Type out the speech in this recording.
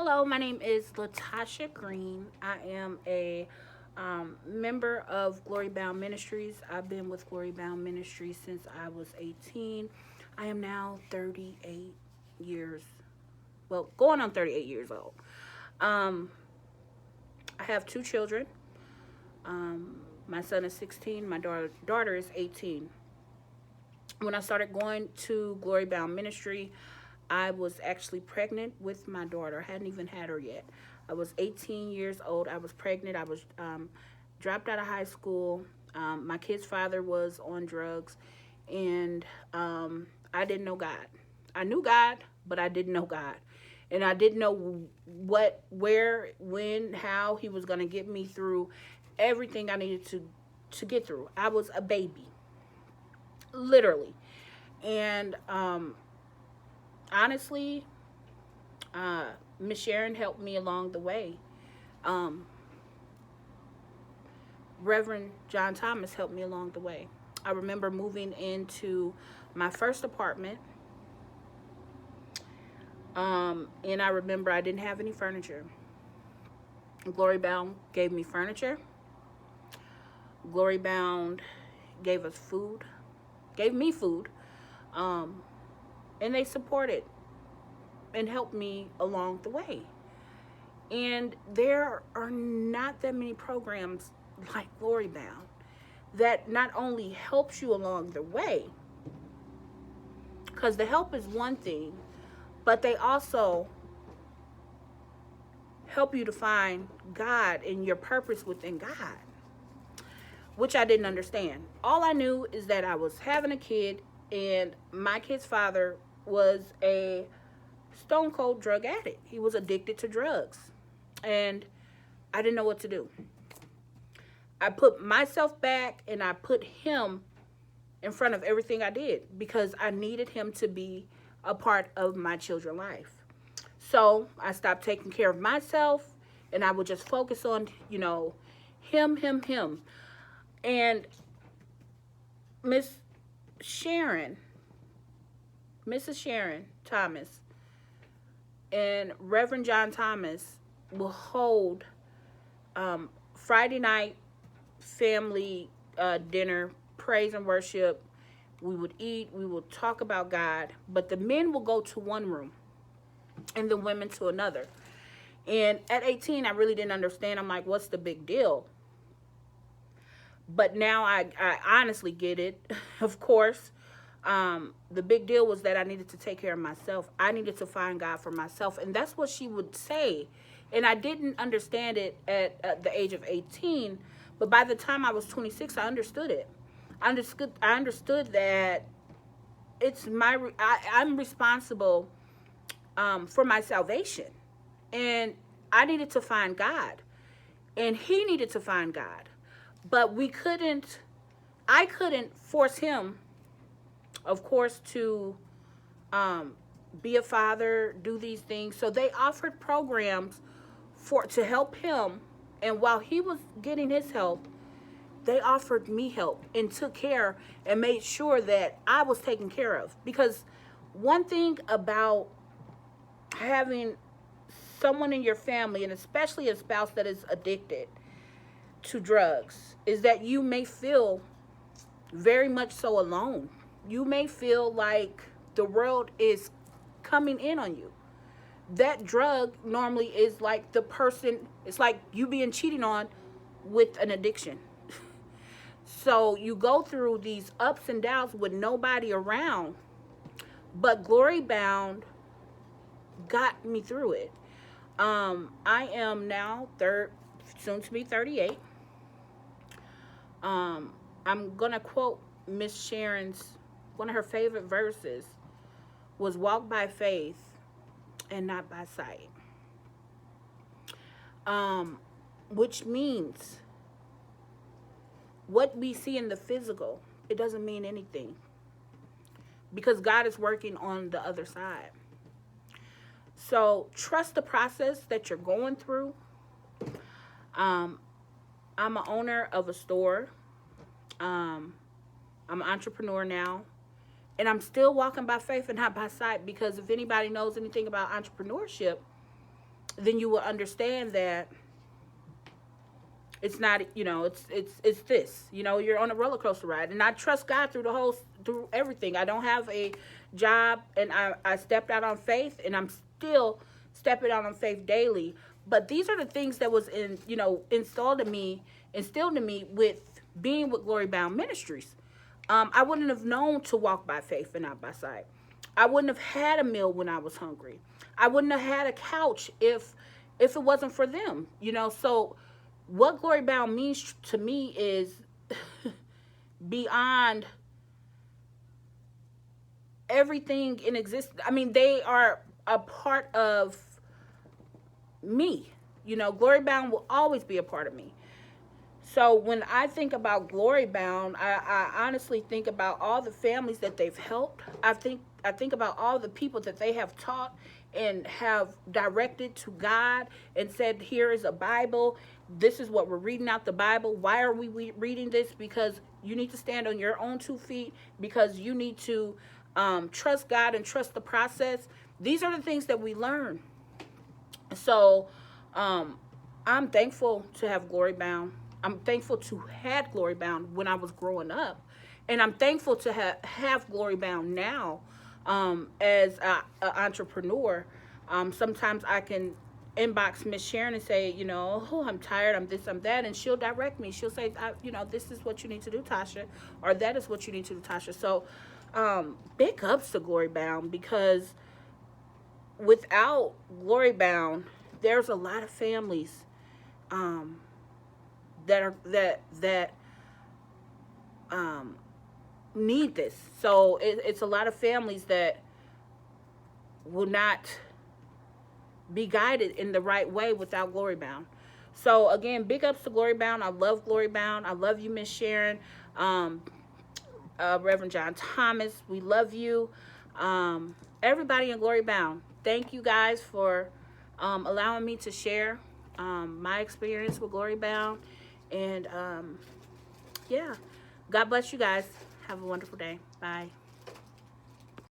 Hello, my name is Latasha Green. I am a member of Glory Bound Ministries. I've been with Glory Bound Ministries since I was 18. I am now 38 years, well, going on 38 years old. Um, I have two children. My son is 16, my daughter is 18. When I started going to Glory Bound Ministry, I was actually pregnant with my daughter. I hadn't even had her yet. I was 18 years old. I was pregnant. I was dropped out of high school. My kid's father was on drugs, and I didn't know God. I knew God, but I didn't know God. And I didn't know what, where, when, how he was going to get me through everything I needed to get through. I was a baby, literally. And honestly, Miss Sharon helped me along the way. Um, Reverend John Thomas helped me along the way. I remember moving into my first apartment, and I remember I didn't have any furniture. Glory Bound gave me furniture. Glory Bound gave us food, gave me food, um, and they supported and helped me along the way. And there are not that many programs like Glory Bound that not only helps you along the way, because the help is one thing, but they also help you to find God and your purpose within God, which I didn't understand. All I knew is that I was having a kid, and my kid's father was a stone cold drug addict. He was addicted to drugs, and I didn't know what to do. I put myself back and I put him in front of everything I did because I needed him to be a part of my children's life. So I stopped taking care of myself and I would just focus on, him. And Miss Sharon, Mrs. Sharon Thomas, and Reverend John Thomas will hold Friday night family dinner, praise and worship. We would eat, we would talk about God, but the men will go to one room and the women to another. And at 18, I really didn't understand. I'm like, what's the big deal? But now I honestly get it. Of course, the big deal was that I needed to take care of myself. I needed to find God for myself. And that's what she would say. And I didn't understand it at the age of 18. But by the time I was 26, I understood it. I understood that I'm responsible for my salvation. And I needed to find God. And he needed to find God. But I couldn't force him, of course, to be a father, do these things. So they offered programs to help him. And while he was getting his help, they offered me help and took care and made sure that I was taken care of. Because one thing about having someone in your family, and especially a spouse that is addicted to drugs, is that you may feel very much so alone. You may feel like the world is coming in on you. That drug normally is like it's like you being cheated on with an addiction. So you go through these ups and downs with nobody around, but Glory Bound got me through it. I am now soon to be 38. I'm gonna quote Miss Sharon's, one of her favorite verses was walk by faith and not by sight. Which means what we see in the physical, it doesn't mean anything because God is working on the other side. So trust the process that you're going through. I'm an owner of a store. I'm an entrepreneur now. And I'm still walking by faith and not by sight because if anybody knows anything about entrepreneurship, then you will understand that it's not, it's this, you're on a roller coaster ride. And I trust God through everything. I don't have a job, and I stepped out on faith, and I'm still stepping out on faith daily. But these are the things that was instilled in me with being with Glory Bound Ministries. I wouldn't have known to walk by faith and not by sight. I wouldn't have had a meal when I was hungry. I wouldn't have had a couch if it wasn't for them. So what Glory Bound means to me is beyond everything in existence. I mean, they are a part of me. Glory Bound will always be a part of me. So when I think about Glory Bound, I honestly think about all the families that they've helped. I think about all the people that they have taught and have directed to God and said, here is a Bible. This is what we're reading out the Bible. Why are we reading this? Because you need to stand on your own 2 feet, because you need to trust God and trust the process. These are the things that we learn. So I'm thankful to have Glory Bound. I'm thankful to had Glory Bound when I was growing up. And I'm thankful to have Glory Bound now as an entrepreneur. Sometimes I can inbox Miss Sharon and say, oh, I'm tired, I'm this, I'm that. And she'll direct me. She'll say, this is what you need to do, Tasha. Or that is what you need to do, Tasha. So big ups to Glory Bound, because without Glory Bound, there's a lot of families that need this. So it's a lot of families that will not be guided in the right way without Glory Bound. So again, big ups to Glory Bound. I love Glory Bound. I love you, Miss Sharon. Reverend John Thomas, we love you. Everybody in Glory Bound, thank you guys for allowing me to share my experience with Glory Bound. And yeah, God bless you guys. Have a wonderful day. Bye.